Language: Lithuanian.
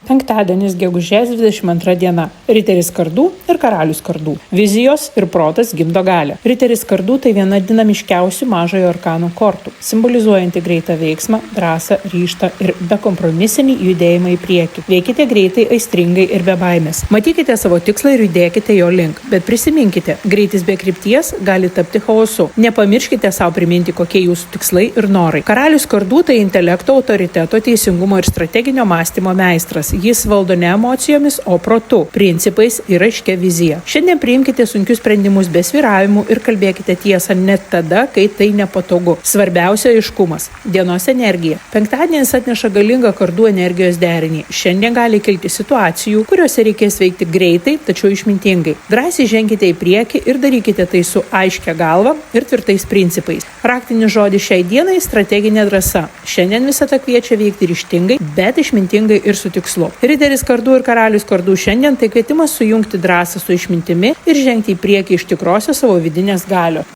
Penktadienis gegužės 22 diena. Riteris kardų ir karalius kardų. Vizijos ir protas gimdo galią. Riteris kardų tai viena dinamiškiausių mažojo arkano kortų, simbolizuojanti greitą veiksmą, drąsą, ryžtą ir bekompromisinį judėjimą į priekį. Veikite greitai, aistringai ir be baimės. Matykite savo tikslą ir judėkite jo link, bet prisiminkite, greitis be krypties gali tapti chaosu. Nepamirškite savo priminti, kokie jūsų tikslai ir norai. Karalius kardų tai intelekto, autoriteto, teisingumo ir strateginio mąstymo meistras. Jis valdo ne emocijomis, o protu, principais ir aiškia vizija. Šiandien priimkite sunkius sprendimus be svyravimų ir kalbėkite tiesą net tada, kai tai nepatogu. Svarbiausia aiškumas. Dienos energija. Penktadienis atneša galingą kardų energijos derinį. Šiandien gali kilti situacijų, kuriuose reikės veikti greitai, tačiau išmintingai. Drąsiai ženkite į priekį ir darykite tai su aiškia galva ir tvirtais principais. Raktinis žodis šiai dienai - strateginė drąsa. Šiandien visata kviečia veikti ryžtingai, bet išmintingai ir su tikslu. Riteris kardų ir karalius kardų šiandien tai kvietimas sujungti drąsą su išmintimi ir žengti į priekį iš tikrosios savo vidinės galios.